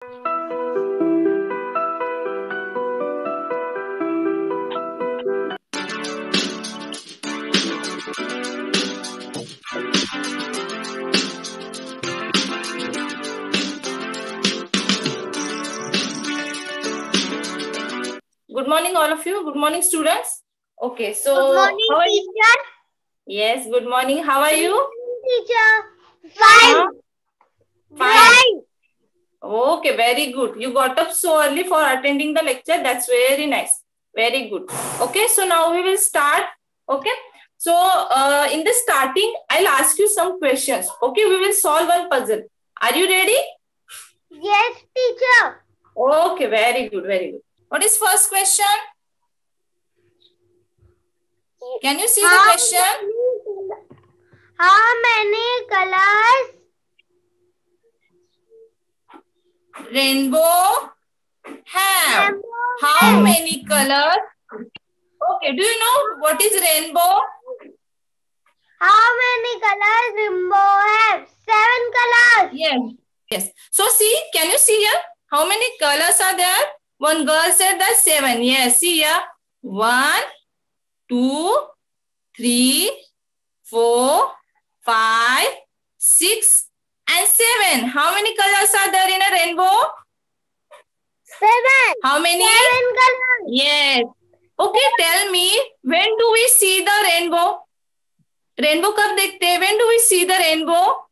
Good morning, all of you. Good morning, students. Okay, so good morning, how are teacher. you? Yes, good morning. How are you? Teacher. Fine. Fine. Okay, very good. You got up so early for attending the lecture. That's very nice. Very good. Okay, so now we will start. Okay, so in the starting, I'll ask you some questions. Okay, we will solve one puzzle. Are you ready? Yes, teacher. Okay, very good, very good. What is first question? Can you see the question? How many colors Rainbow have? How many colors? Okay, do you know what is rainbow? How many colors rainbow have? 7 colors. Yes. Yes. So see, can you see here? How many colors are there? One girl said that 7. Yes, see here. 1, 2, 3, 4, 5, 6, and 7. How many colors are there in a rainbow? 7. How many? 7 colors. Yes. Okay, tell me, when do we see the rainbow? Rainbow कब देखते हैं? When do we see the rainbow?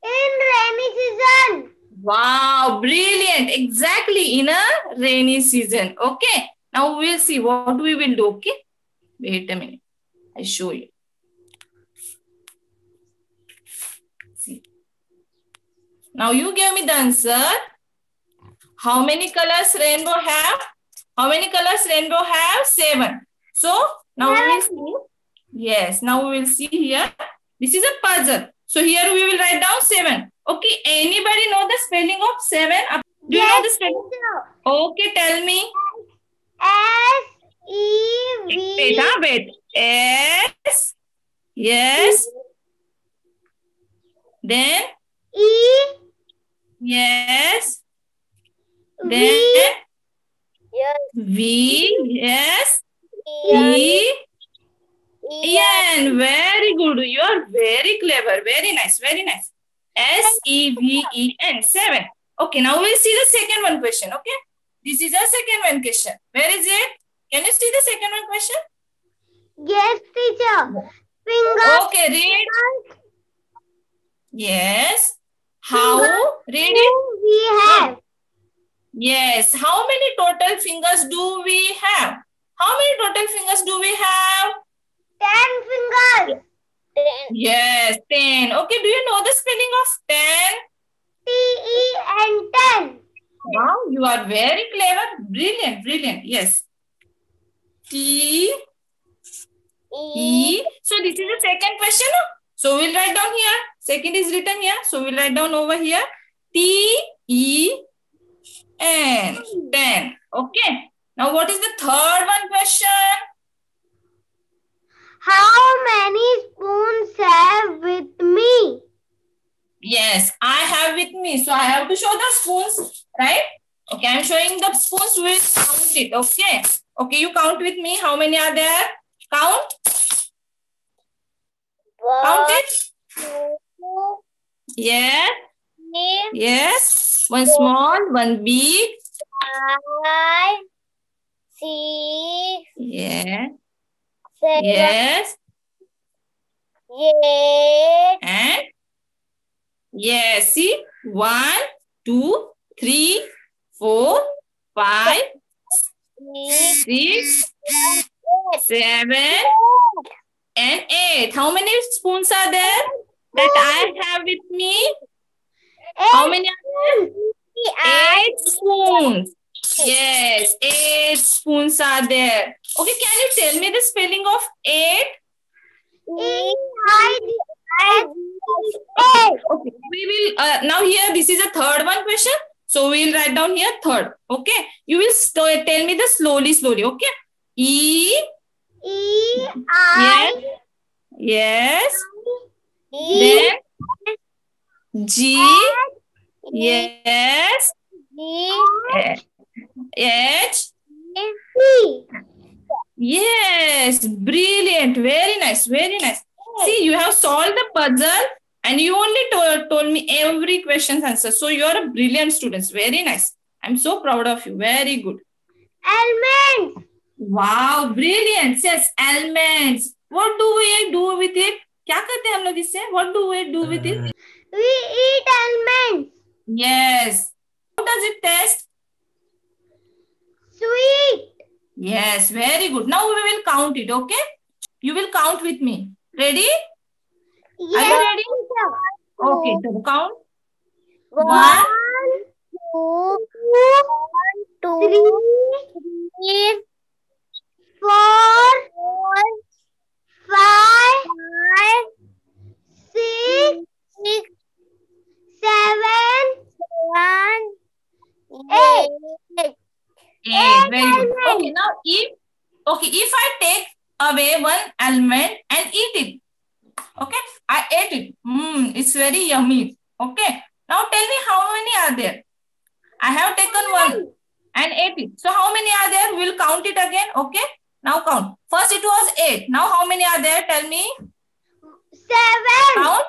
In rainy season. Wow, brilliant. Exactly, in a rainy season. Okay. Now we'll see what we will do. Okay. Wait a minute. I'll show you. See. Now you give me the answer. How many colors rainbow have? How many colors rainbow have? 7. So now we will see. Yes. Now we will see here. This is a puzzle. So here we will write down 7. Okay. Anybody know the spelling of 7? Do you know the spelling? Okay. Tell me. S-E-V. Wait. S. Yes. Then. E. Yes. V. Then. Yes. V. Yes. E. N. Very good. You are very clever. Very nice. Very nice. S-E-V-E-N. 7. Okay. Now we'll see the second one question. Okay. This is a second one question. Where is it? Can you see the second one question? Yes, teacher. Fingers. Okay. Read. Yes. How? Read it. We have. Yes. How many total fingers do we have? How many total fingers do we have? 10 fingers. 10. Yes, 10. Okay, do you know the spelling of 10? T-E-N 10. Wow, you are very clever. Brilliant, brilliant. Yes. T-E. So this is the second question. So we'll write down here. Second is written here. So we'll write down over here. T-E-N. 10. Okay. Now what is the third one question? How many spoons have with me? Yes, I have with me. So I have to show the spoons, right? Okay, I'm showing the spoons. We'll count it. Okay. Okay, you count with me. How many are there? Count. Count it. 2, Yes. 3, Yes. One small, one big. 5, 6, Yeah. 7, Yes. 8. And yes. See, 1, 2, 3, 4, 5, 6, 7, and 8. How many spoons are there that I have with me? How many are there? 8 spoons. Yes, 8 spoons are there. Okay, can you tell me the spelling of 8? Okay, we will now here. This is a third one question. So we'll write down here third. Okay, you will tell me the slowly. Okay, E. I. Yes. Then G. Yes. H. C. Yes. Brilliant. Very nice. Very nice. See, you have solved the puzzle and you only told me every question's answer. So you are a brilliant student. Very nice. I'm so proud of you. Very good. Almonds. Wow, brilliant. Yes, almonds. What do we do with it? क्या करते हैं हम लोग इससे? What do we do with it? We eat almonds. Yes. How does it taste? Sweet. Yes, very good. Now we will count it, okay? You will count with me. Ready? Yes. Are you ready? Okay, so count. 1, 2, 3, 4, 5, 6, 7, 8. 8. Very good. Okay, now if I take away one almond and eat it. Okay, I ate it. It's very yummy. Okay, now tell me how many are there? I have taken one and ate it. So how many are there? We'll count it again. Okay, now count. First it was 8. Now how many are there? Tell me. 7.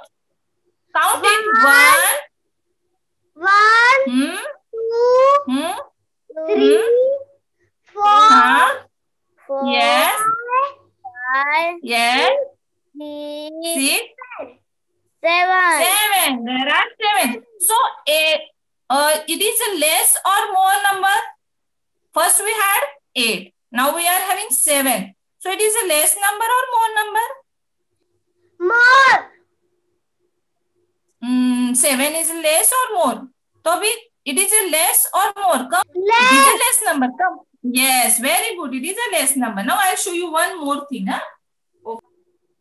Count it. 1, 2, 3, 4, Yes. 5, Yes. 6, 6, 7. 7. There are 7. So it is a less or more number. First we had 8. Now we are having 7. So it is a less number or more number? More. 7 is less or more? So it is a less or more? Come. Less. It is a less number. Come. Yes, very good. It is a less number. Now I'll show you one more thing. Huh?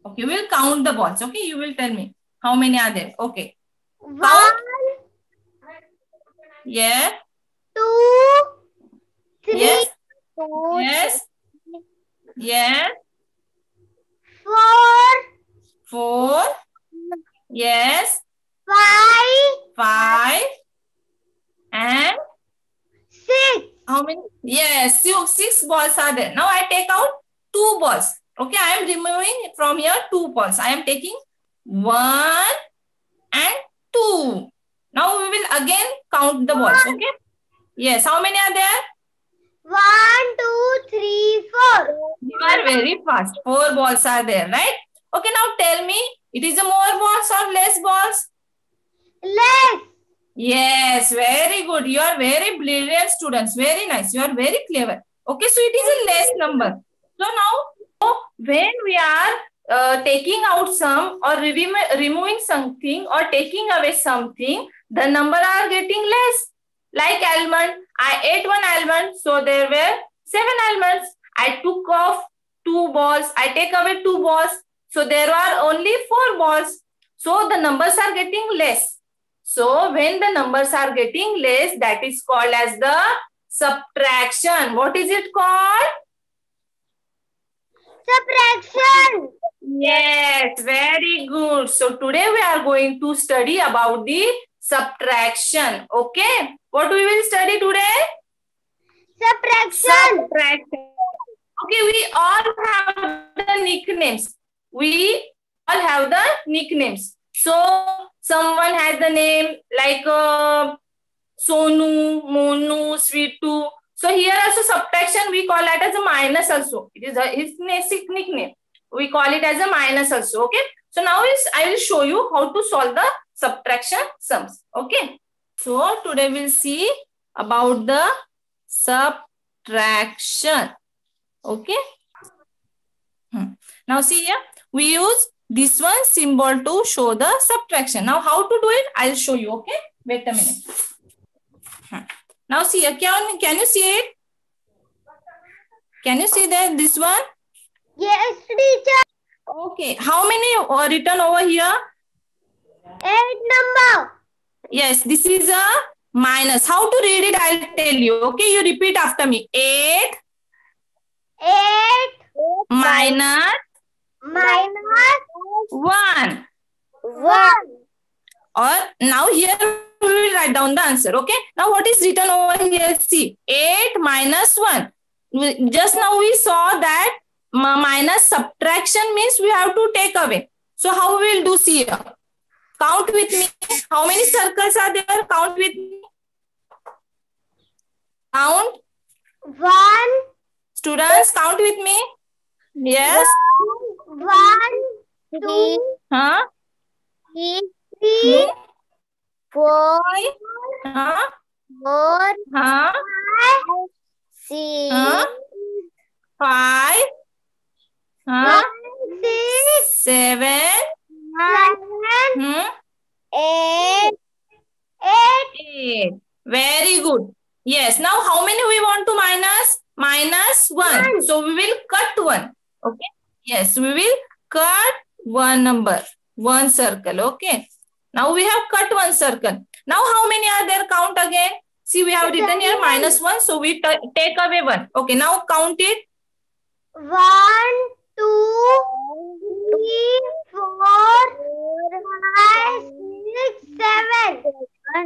Okay, we'll count the balls. Okay, you will tell me how many are there. Okay. 1, Yeah. 2, 3, Yes. Yes. Yes. 4, 4. Yes. 5, 5. And 6. how many? Yes, 6 balls are there. Now I take out 2 balls. Okay, I am removing from here 2 balls. I am taking 1 and 2. Now we will again count the balls. Okay. Yes, how many are there? 1, 2, 3, 4. You are very fast. 4 balls are there, right? Okay, now tell me, it is a more balls or less balls? Less. Yes, very good. You are very brilliant students. Very nice. You are very clever. Okay, so it is a less number. So now, when we are taking out some or removing something or taking away something, the number are getting less. Like almond, I ate one almond, so there were 7 almonds. I took off 2 balls. I take away 2 balls, so there are only 4 balls. So the numbers are getting less. So when the numbers are getting less, that is called as the subtraction. What is it called? Subtraction. Yes, very good. So today we are going to study about the subtraction. Okay. What we will study today? Subtraction. Subtraction. Okay, we all have the nicknames. We all have the nicknames. So someone has the name like Sonu, Monu, Sweetu. So here also subtraction we call that as a minus also. It is his nickname. We call it as a minus also. Okay. So now I will show you how to solve the subtraction sums. Okay. So today we'll see about the subtraction. Okay. Now see here, we use this one symbol to show the subtraction. Now how to do it? I'll show you. Okay. Wait a minute. Now see here, can you see it? Can you see that this one? Yes, teacher. Okay. How many written over here? 8 number. Yes, this is a minus. How to read it? I'll tell you. Okay, you repeat after me. 8 minus 1. Or now here we will write down the answer. Okay. Now what is written over here? See, 8 minus 1. Just now we saw that minus subtraction means we have to take away. So how we will do? See here. Count with me. How many circles are there? Count with me. Count. 1, Students, count with me. Yes. 1, 2, Huh? 3, Hmm? 4, Huh? 4, Huh? 5, 6, Huh? 5. Huh? 6, 7. 7, Hmm? 8, 8. Very good. Yes. Now how many we want to minus? Minus 1. So we will cut 1. Okay. Yes. We will cut one number. One circle. Okay. Now we have cut one circle. Now how many are there? Count again. See, we have written here minus 1. So we take away 1. Okay. Now count it. 1, 2, 3, 4, 5, 6, 7.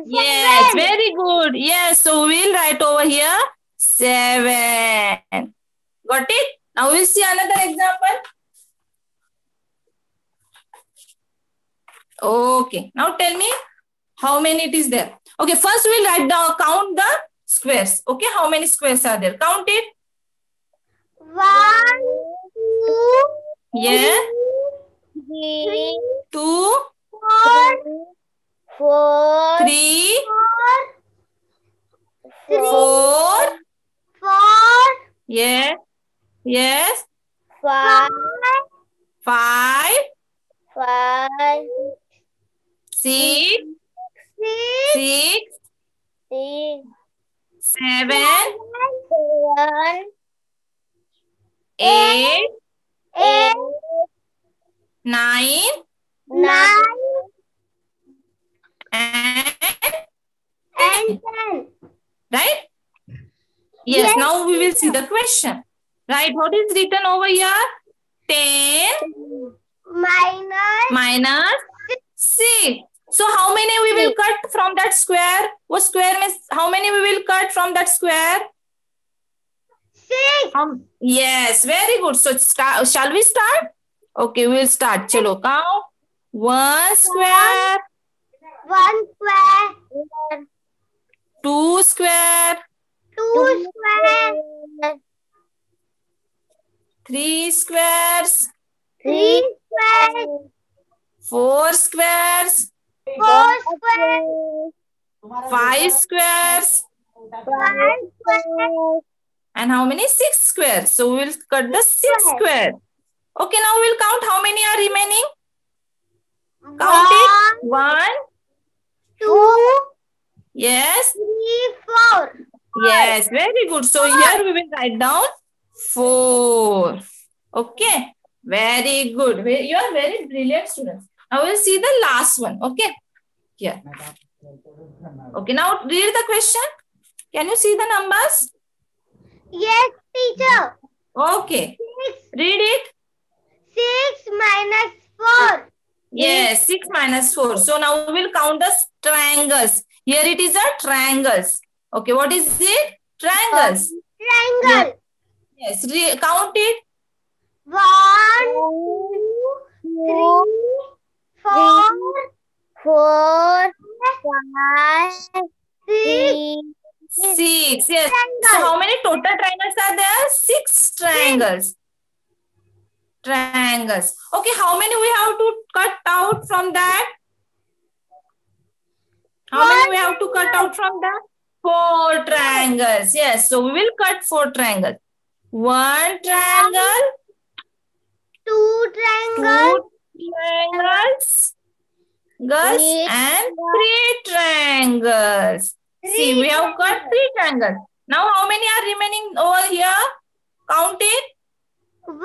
Yes, very good. Yes, so we'll write over here 7. Got it? Now we'll see another example. Okay, now tell me how many it is there. Okay, first we'll write down, count the squares. Okay, how many squares are there? Count it. 1, 2, Yeah, 3, 2, 4, 3, 4, 4. 4, Yeah, yes, 5, 5, 5, 6, 6, 6, 6, 7, 7, 8, 8, 9, 9, and and 10. right? Yes, Yes. now we will see the question. Right, what is written over here? 10 Minus minus 6. So how many we will cut from that square? What square means how many we will cut from that square? 6. Yes, very good. So shall we start? Okay, we'll start. Chalo, count. 1 square, 1 square, 2 square, 2 square, 3 squares, 3 square, 4 squares, 4 square, 5 squares, 5 square, and how many? 6 squares. So we'll cut the 6 square. Okay, now we'll count how many are remaining. Count it. 1. 2, Yes. 3, 4. Yes, very good. So here we will write down 4. Okay, very good. You are very brilliant students. Now we'll see the last one. Okay, here. Okay, now read the question. Can you see the numbers? Yes, teacher. Okay, 6, read it. 6 minus 4. Yes, 6 minus 4. So now we will count the triangles. Here it is a triangles. Okay, what is it? Triangles. Triangle. Yes, count it. 1, 2, 3, 4, 4, 5, 6. 6. Yes. So how many total triangles are there? 6 triangles. Triangles. Okay, how many we have to cut out from that? How many we have to cut out from that? 4 triangles. Yes, so we will cut 4 triangles. 1 triangle. 2 triangles. 2 triangles. And 3 triangles. See, we have cut 3 triangles. Now, how many are remaining over here? Count it. 1,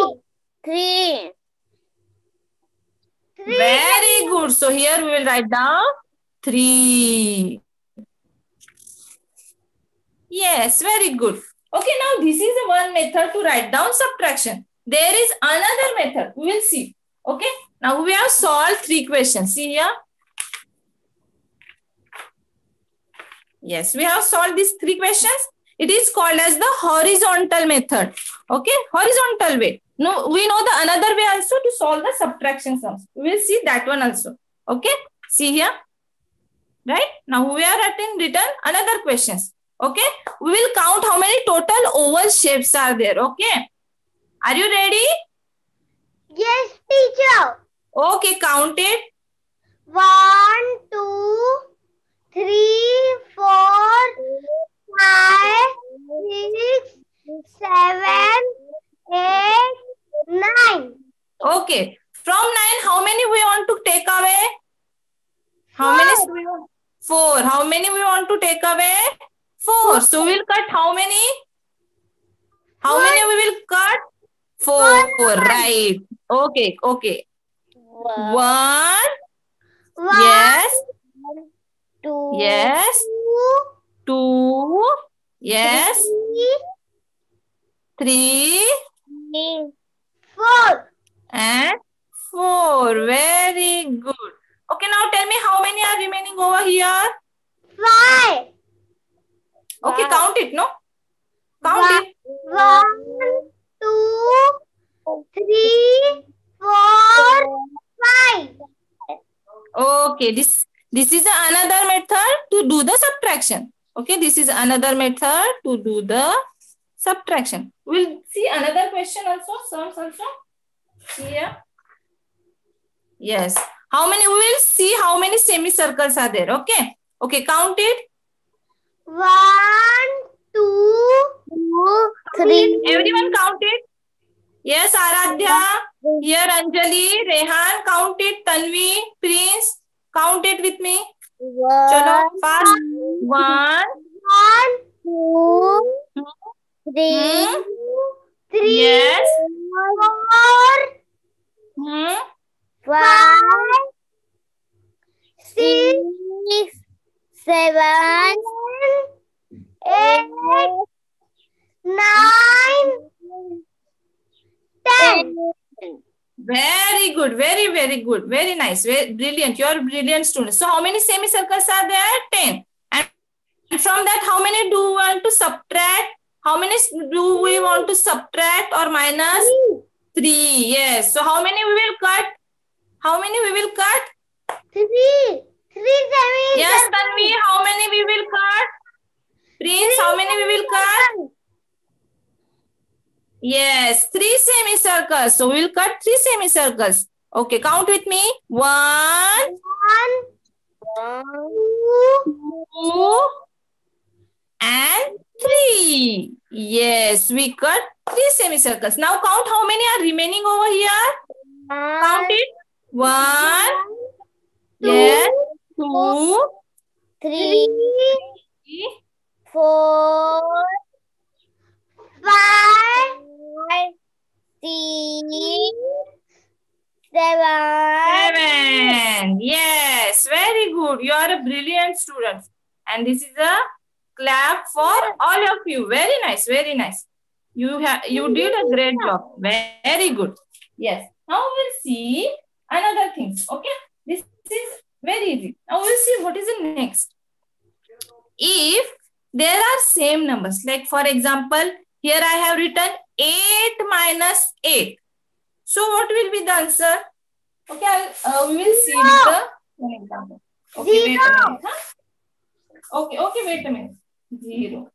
2, 3. Very good. So here we will write down 3. Yes, very good. Okay, now this is one method to write down subtraction. There is another method. We will see. Okay. Now we have solved 3 questions. See here. Yes, we have solved these 3 questions. It is called as the horizontal method. Okay, horizontal way. No, we know the another way also to solve the subtraction sums. We will see that one also. Okay, see here. Right now we are written another questions. Okay, we will count how many total oval shapes are there. Okay, are you ready? Yes, teacher. Okay, count it. 1, 2, 3, 4, 5, 6, 7, 8, 9. Okay, from 9, how many we want to take away? How many? 4. How many we want to take away? 4. So we'll cut how many? How many we will cut? 4. Right. Okay. Okay. 1. Yes. 2. Yes. 2. Yes. 3. 4. And 4. Very good. Okay. Now tell me how many are remaining over here? 5. Okay. Count it. No. Count it. 1, 2, 3, 4, 5. Okay, this is another method to do the subtraction. Okay, this is another method to do the subtraction. We'll see another question also, sums also. Here. Yes. How many? We will see how many semicircles are there. Okay. Okay, count it. 1, 2, 3. Everyone count it. Yes, Aradhya. Here, Anjali, Rehan, count it. Tanvi, Prince, count it with me. Chalo, fast. 1, 2, 3, 3, yes. 4, 5, 6, 7, 8, 9, 10. Very good. Very, very good. Very nice. Very brilliant. You are a brilliant student. So how many semicircles are there? 10. And from that, how many do we want to subtract? How many do we want to subtract or minus? 3. Yes. So how many we will cut? How many we will cut? 3. 3 semicircles. Yes, Tanvi. How many we will cut? Prince, how many we will cut? Yes, 3 semicircles. So we will cut 3 semicircles. Okay, count with me. 1, 2, and 3. Yes, we cut 3 semicircles. Now count how many are remaining over here. Count it. 1, yes, 2, 3, 4, 5, 6, 7. 7. Yes, very good. You are a brilliant student. And this is a clap for all of you. Very nice, very nice. You did a great job. Very good. Yes. Now we'll see another things. Okay. This is very easy. Now we'll see what is the next. If there are same numbers, like for example, here I have written 8 minus 8. So what will be the answer? Okay, we will see with the one example. Okay, wait a minute. Huh? Okay, wait a minute. 0.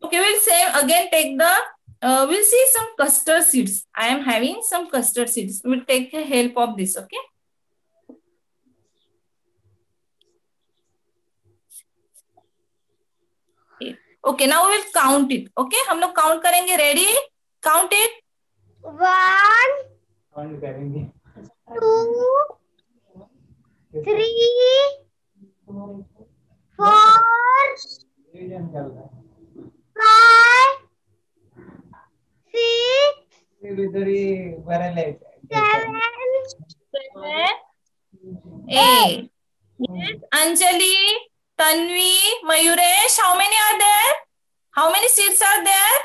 Okay, we'll say again take the, we'll see some custard seeds. I am having some custard seeds. We'll take the help of this, okay? Okay, now we'll count it. Okay, हम लोग count करेंगे. Ready? Count it. 1, 2, 3, 4, 5, 6, 7, 8. Yes, Anjali, Tanvi, Mayuresh, how many are there? How many seeds are there?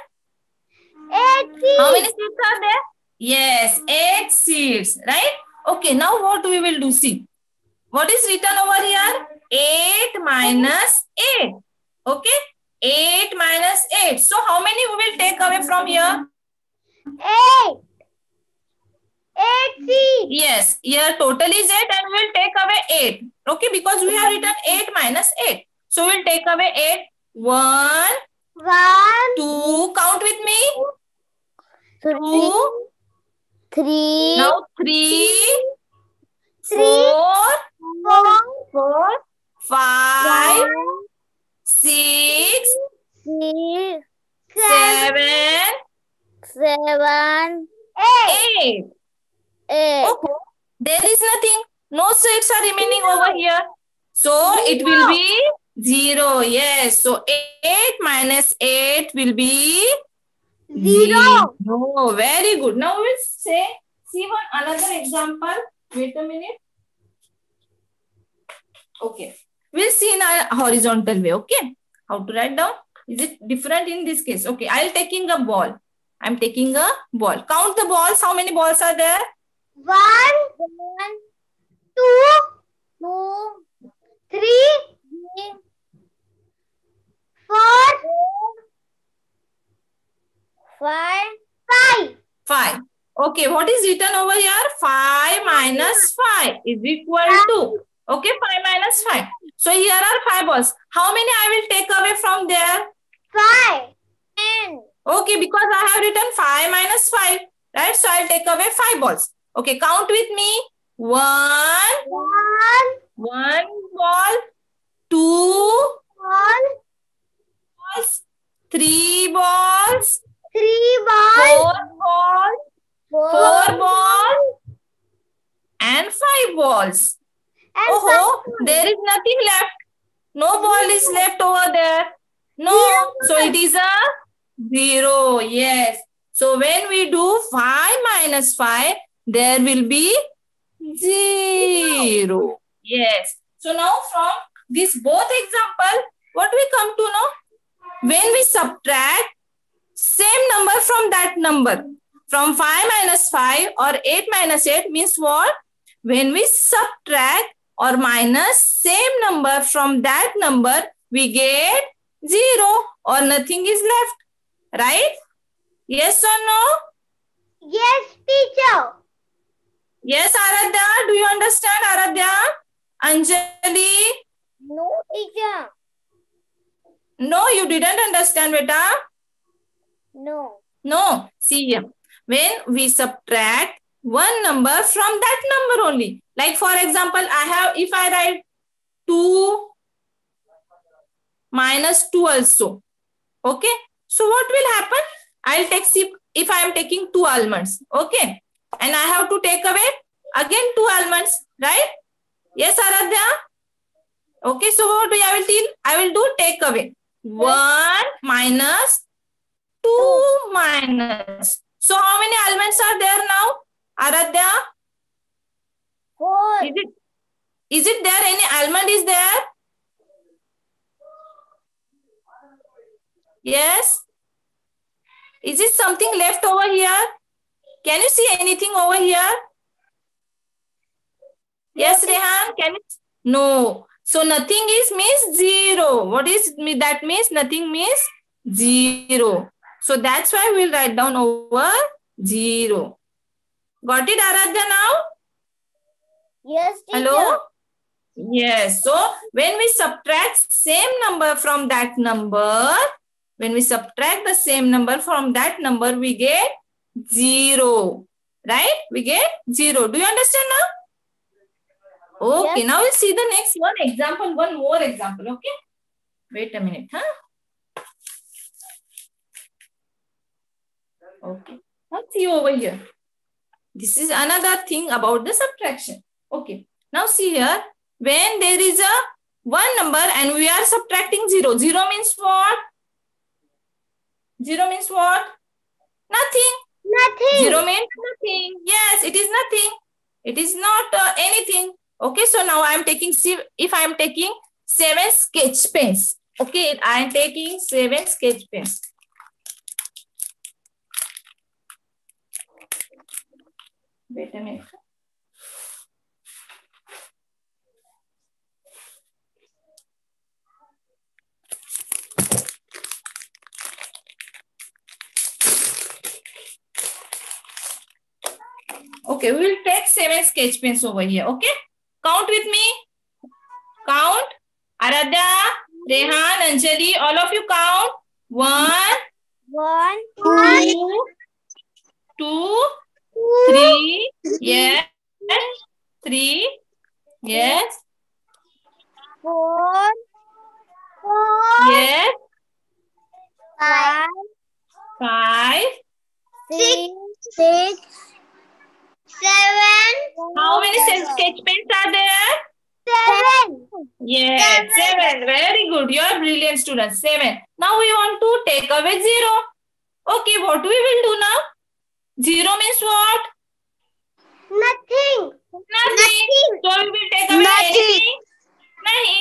8 How many seeds. seeds are there? Yes, 8 seeds, right? Okay, now what we will do? See, what is written over here? 8 minus 8. Okay, 8 minus 8. So how many we will take away from here? 8. 8 seeds. Yes, here total is 8 and we will take away 8. Okay, because we have written 8 minus 8. So we will take away 8. 1, 1, 2, count with me. 3, 2, 3, now 3, 3, 4, 4, 5, 5, 6, 6, 7, 7, 8. 8. 8. Okay. There is nothing. No seeds are remaining over here. So it will be 0. Yes. So 8 minus 8 will be 0. 0. Very good. Now we'll see one another example. Wait a minute. Okay. We'll see in a horizontal way. Okay. How to write down? Is it different in this case? Okay. I'll taking a ball. I'm taking a ball. Count the balls. How many balls are there? 1, 2, 3, 4, 5. 5. Okay, what is written over here? 5 minus 5 is equal to, okay, 5 minus 5. So here are 5 balls. How many I will take away from there? 5. 10. Okay, because I have written 5 minus 5, right? So I'll take away 5 balls. Okay, count with me. 1 ball, 2 balls, 3 balls, 3 4 balls. balls, 4 balls, and 5 balls. And Oh, there is nothing left. No ball is left over there. No. So it is a 0. Yes. So when we do 5 minus 5, there will be 0. Yes. So now from this both example, what we come to know? When we subtract same number from that number, from 5 minus 5 or 8 minus 8 means what? When we subtract or minus same number from that number, we get 0 or nothing is left. Right? Yes or no? Yes, teacher. Yes, Aradhya. Do you understand, Aradhya? Anjali? No, teacher. No, you didn't understand, beta. No. No. See here. When we subtract one number from that number only. Like for example, if I write 2 minus 2 also. Okay. So what will happen? I'll take, if I am taking 2 almonds. Okay. And I have to take away again 2 almonds. Right? Yes, Aradhya? Okay. So what I will do take away. 1 minus 2 minus. So how many almonds are there now? Aradhya? 4. Is it there? Any almond is there? Yes? Is it something left over here? Can you see anything over here? Yes, Rehan? Can you? No. So nothing is means 0. What is that means? Nothing means 0. So that's why we'll write down over 0. Got it, Aradhya, now? Yes, teacher. Hello? Yes. So when we subtract same number from that number, when we subtract the same number from that number, we get 0. Right? We get 0. Do you understand now? Okay. Yes. Now we'll see the next one example. One more example. Okay. Wait a minute. Okay. Now see over here. This is another thing about the subtraction. Okay. Now see here. When there is a one number and we are subtracting 0. 0 means what? 0 means what? Nothing. Nothing. 0 means nothing. Yes, it is nothing. It is not anything. Okay, so now I am taking, if I am taking 7 sketch pens. Okay, I am taking 7 sketch pens. Wait a minute. Okay, we will take 7 sketch pens over here. Okay, count with me. Count. Aradhya, Rehan, Anjali, all of you count. 1, 2, 3. Yes. 3. Yes. 4, Yes. 5, 5. 6, 7. How many sketch pens are there? 7. Yes, 7. Very good. You are brilliant students. 7. Now we want to take away 0. Okay, what we will do now? 0 means what? Nothing. Nothing. So we will take away anything? Nahi.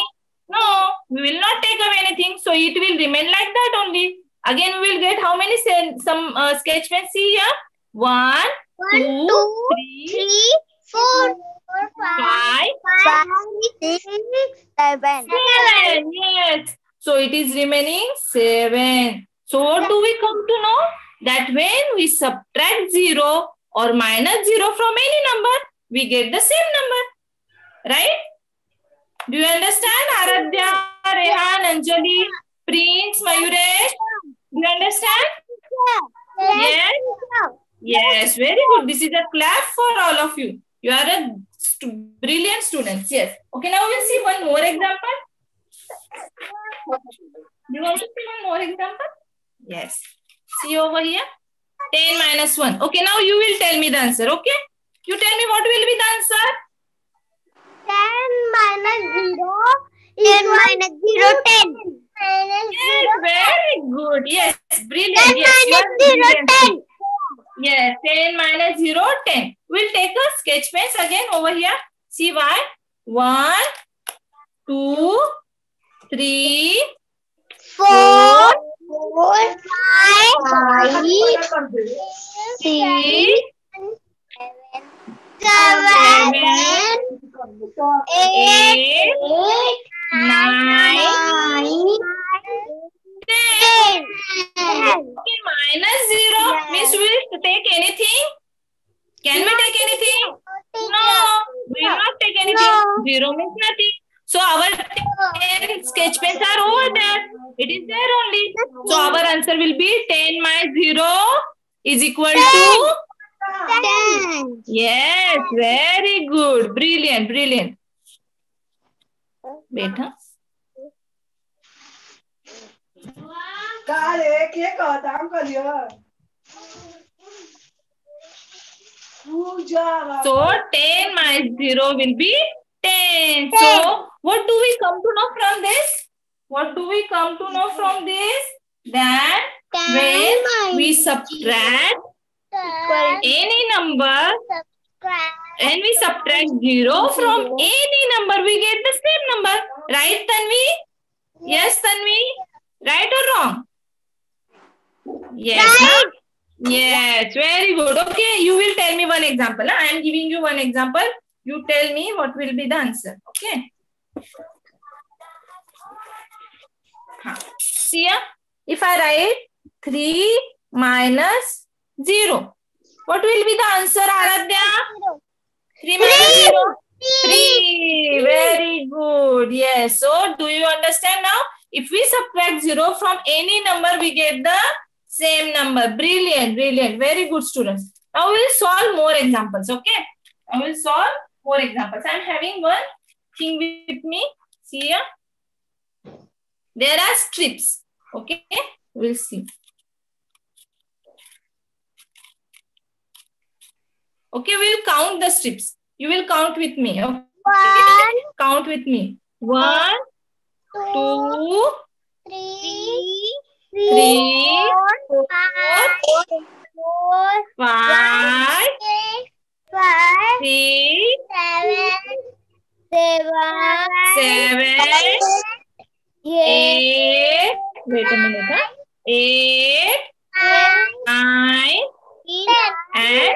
No, we will not take away anything. So it will remain like that only. Again, we will get how many sketch pens? See here. 1, 2, 3, 4, 5, 6, 7. 7. Yes. So it is remaining 7. So what do we come to know? That when we subtract 0 or minus 0 from any number, we get the same number. Right? Do you understand? Aradhya, Rehan, Anjali, Prince, Mayuresh. Do you understand? Yes. Yes, very good. This is a clap for all of you. You are a brilliant students. Yes. Okay, now we'll see one more example. Do you want to see one more example? Yes. See over here. 10 minus 1. Okay, now you will tell me the answer. Okay? You tell me what will be the answer? 10 minus 0 is 10 minus 0, 10. Yes, very good. Yes, brilliant. 10 Yes, you are minus 0, brilliant. 10. Yes, 10 minus 0, 10. We'll take a sketch pens again over here. See why? 1, 2, 3, 4, 5, 6, 7, 8, 9, 10. Okay, minus 0 means we will take anything. Can we take anything? No, we will not take anything. 0 means nothing. So our 10 sketch pens are over there. It is there only. So our answer will be 10 minus 0 is equal to 10. Yes, very good. Brilliant, brilliant. Beta. So 10 minus 0 will be 10. So what do we come to know from this? What do we come to know from this? That when we subtract any number and we subtract 0 from any number, we get the same number. Right, Tanvi? Yes, Tanvi? Right or wrong? Yes. Right. Yes, very good. Okay, you will tell me one example. I am giving you one example. You tell me what will be the answer. Okay. See here, if I write 3 minus 0, what will be the answer, Aradhya? 3 minus 0? 3. Very good. Yes. So, do you understand now? If we subtract 0 from any number, we get the same number. Brilliant. Brilliant. Very good, students. Now, we will solve more examples. Okay. I will solve more examples. I am having one thing with me. See here. There are strips. Okay. We'll see. Okay. We'll count the strips. You will count with me. Okay. Count with me. 1, 2, 3, 4, 5, 6, 7, 8. Wait a minute. 8, 9, and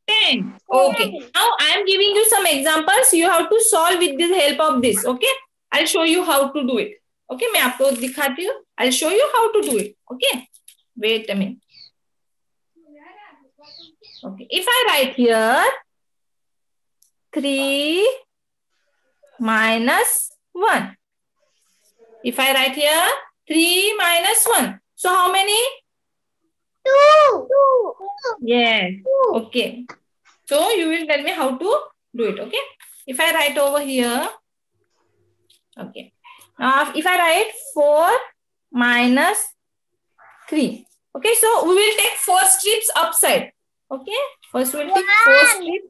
10. 10. Okay. Now I am giving you some examples. You have to solve with the help of this. Okay. I'll show you how to do it. Okay. मैं आपको दिखाती हूँ. I'll show you how to do it. Okay. Wait a minute. Okay. If I write here 3 minus 1. If I write here 3 minus 1. So how many? 2. Yes. Okay. So you will tell me how to do it. Okay. If I write over here. Okay. Now if I write 4 minus 3. Okay. So we will take 4 strips upside. Okay. First we will take 4 strips.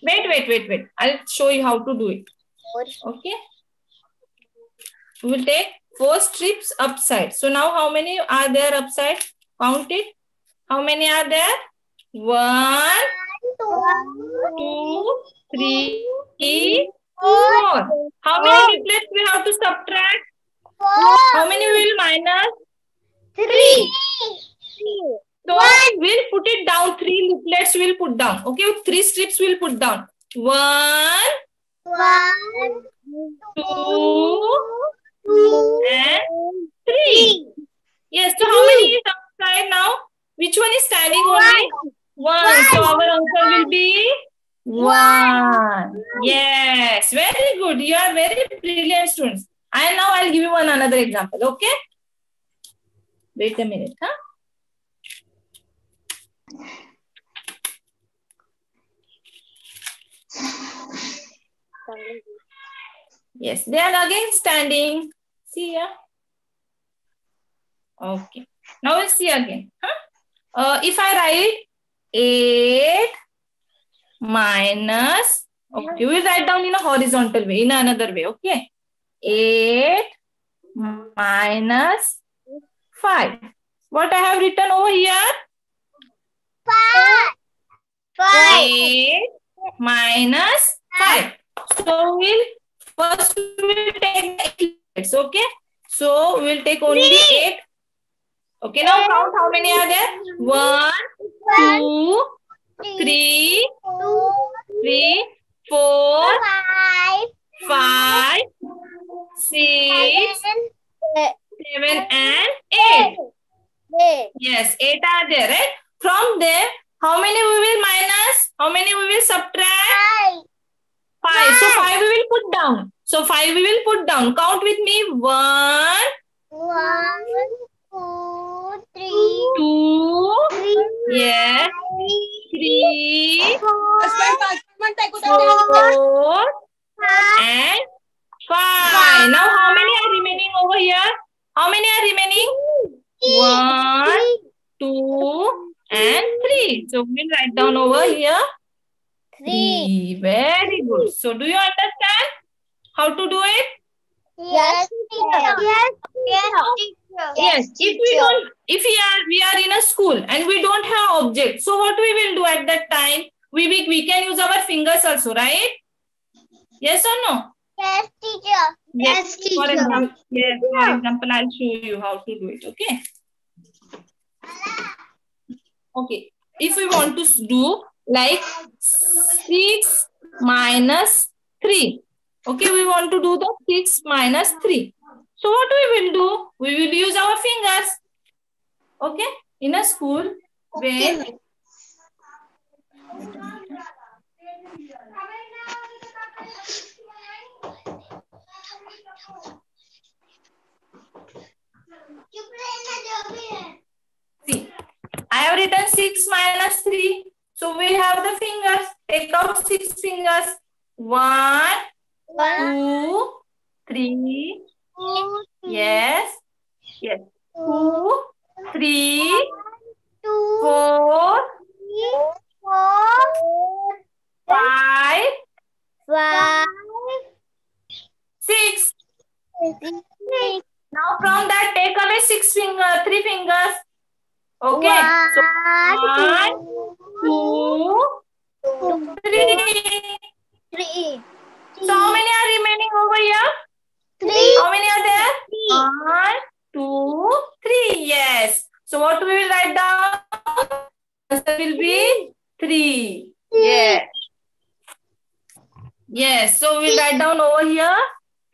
Wait. I'll show you how to do it. Okay. We will take 4 strips upside. So now how many are there upside? Count it. How many are there? 1, 2, 3, 4. How many leaflets we have to subtract? 4. How many will minus? 3. So we'll put it down. 3 leaflets we'll put down. Okay, 3 strips we'll put down. 1, 2, and 3. Yes, so how many is outside now? Which one is standing only? 1. So our answer will be 1. Yes, very good. You are very brilliant students. And now I'll give you another example. Okay? Wait a minute. Huh? Yes, they are again standing. See ya. Okay. Now we'll see again. Huh? If I write 8 minus, okay, we'll write down in a horizontal way, in another way, okay? 8 minus 5. What I have written over here? 5. 8 minus 5. So first we'll take the 8, okay? So we'll take only 8. Okay, now count how many are there? 1, 2, 3, 4, 5, 6, 7, and 8. Yes, 8 are there, right? From there, how many we will minus? How many we will subtract? 5. So 5 we will put down. So 5 we will put down. Count with me. 1, 2, yes, 3, 4, and 5. Now how many are remaining over here? How many are remaining? 1, 2, and 3. So we'll write down over here 3. Very good. So do you understand how to do it? Yes. Yes. If we are in a school and we don't have object, so what we will do at that time? We can use our fingers also, right? Yes or no? Yes, teacher. Yes, teacher. For example, I'll show you how to do it. Okay. Okay. If we want to do like 6 minus 3. Okay, we want to do the 6 minus 3. So what we will do? We will use our fingers. Okay, in a school where see, I have written 6 minus 3. So we have the fingers. Take out 6 fingers. 1, 2, 3. Yes. 2, 3, 4, 5, 6. Now from that, take away 3 fingers. Okay. So 1, 2, 3. So how many are remaining over here? 3. How many are there? 1, 2, 3. Yes. So what we will write down? Answer will be 3. Yes. Yes, so we'll write down over here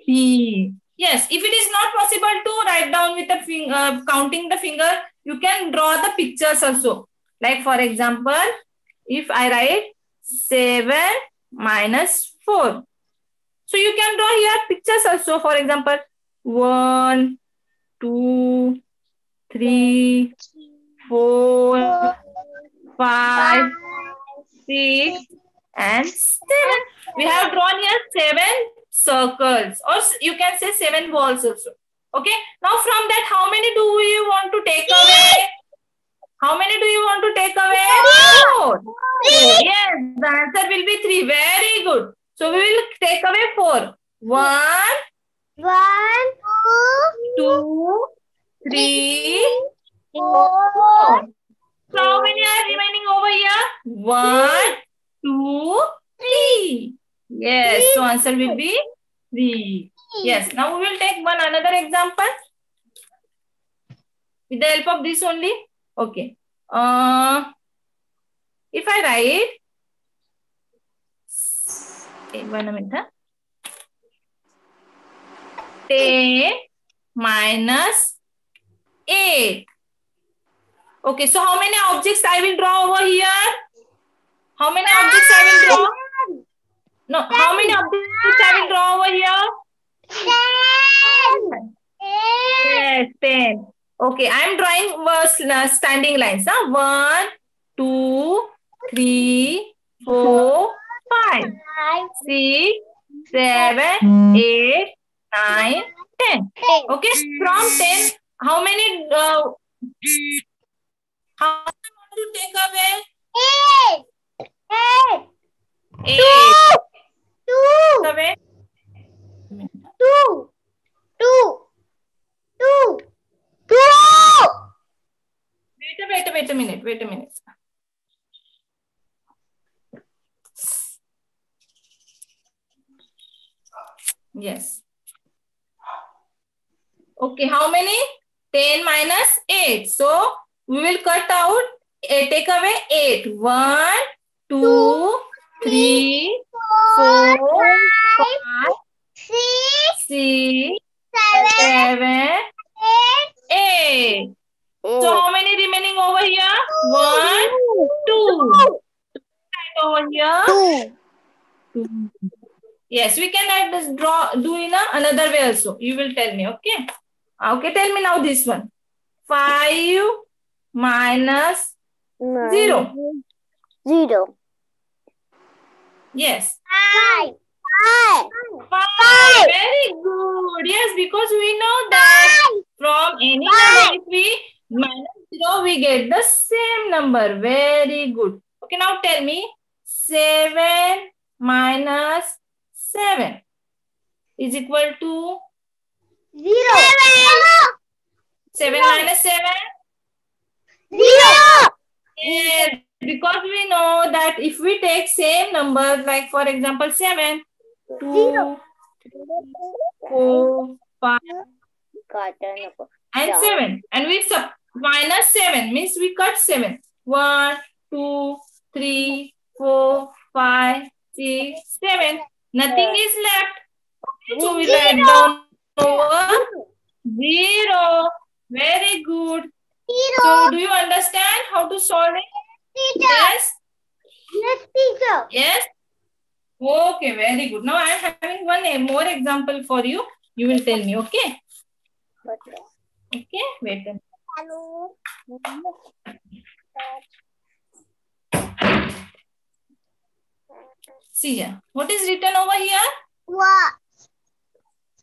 3. Yes, if it is not possible to write down with the finger, counting the finger, you can draw the pictures also. Like for example, if I write 7 minus 4. So you can draw here pictures also. For example, 1, 2, 3, 4, 5, 6, and 7. We have drawn here 7 circles, or you can say 7 balls also. Okay. Now from that, how many do you want to take away? How many do you want to take away? 4. Yes, the answer will be 3. Very good. So we will take away 4. 1, 2, 3, 4. So how many are remaining over here? 1, 2, 3. Yes, so answer will be 3. Yes, now we will take another example with the help of this only. Okay. If I write, 1 minute. 10 minus 8. Okay, so how many objects I will draw over here? How many objects I will draw? No, how many objects I will draw over here? 10. Yes, 10. Okay, I am drawing standing lines. 1, 2, 3, 4, 5, 6, 7, 8, 9, 10. Okay, from 10, how many? How many want to take away? 8. 8. 2. Away. 2. 2. 2. 2. Wait a minute. Yes. Okay, how many? 10 minus 8. So, we will cut out, take away 8. 1, 2, 3, 4, 5, 6, 7, 8. So, how many remaining over here? 1, 2. Right over here? 2. Yes, we can do in another way also. You will tell me, okay? Okay, tell me now this one. 5 minus 0. 0. Yes. 5. 5. Very good. Yes, because we know that from any number, if we minus 0, we get the same number. Very good. Okay, now tell me 7 minus 7 is equal to 0. 7 minus 7? 0. Yes, because we know that if we take same numbers, like for example 7, 2, 4, 5, and 7. And we minus 7 means we cut 7. 1, 2, 3, 4, 5, 6, 7. Nothing is left. Okay, so we write down over 0. Very good. 0. So do you understand how to solve it? Teacher. Yes? Yes, teacher. Yes? Okay, very good. Now I am having one more example for you. You will tell me, okay? Okay, wait a minute. Hello. See here. What is written over here? What?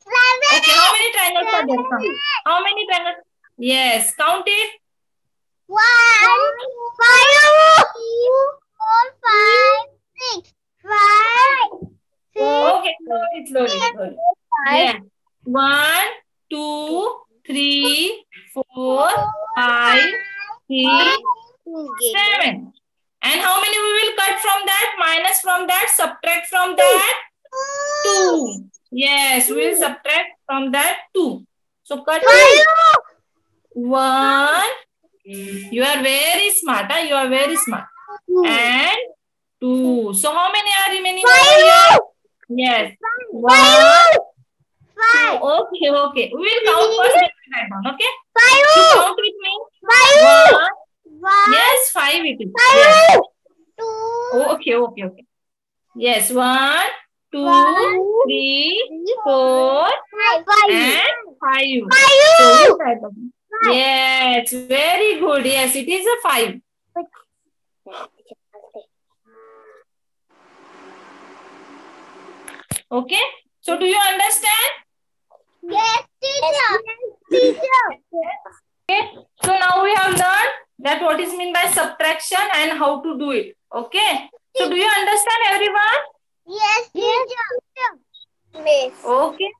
Okay, how many triangles are there? Count. How many triangles? Yes, count it. 1, 5, 4, 5, 6, 5, 6. Okay, slowly. Yeah. 1, 2, 3, 4, 5, 6, 7. And how many we will cut from that? Minus from that, subtract from that? 2. Yes, we will subtract from that 2. So cut 1. You are very smart. Huh? You are very smart. And 2. So how many are remaining over here? Yes. 1, 5. 2. Okay, okay. We will count first. Then we write down. Okay. 5. You count with me. 5. 1. 1. Yes, 5 it is. 5. Yes. 2. Okay, okay, okay. Yes, 1, 2, 1, 3, 4, 5. and 5. 5. So we write down. Yes, very good. Yes, it is a 5. Okay. So do you understand? Yes, teacher. Teacher. Okay. So now we have learned that what is meant by subtraction and how to do it. Okay. So do you understand, everyone? Yes, teacher. Yes. Okay.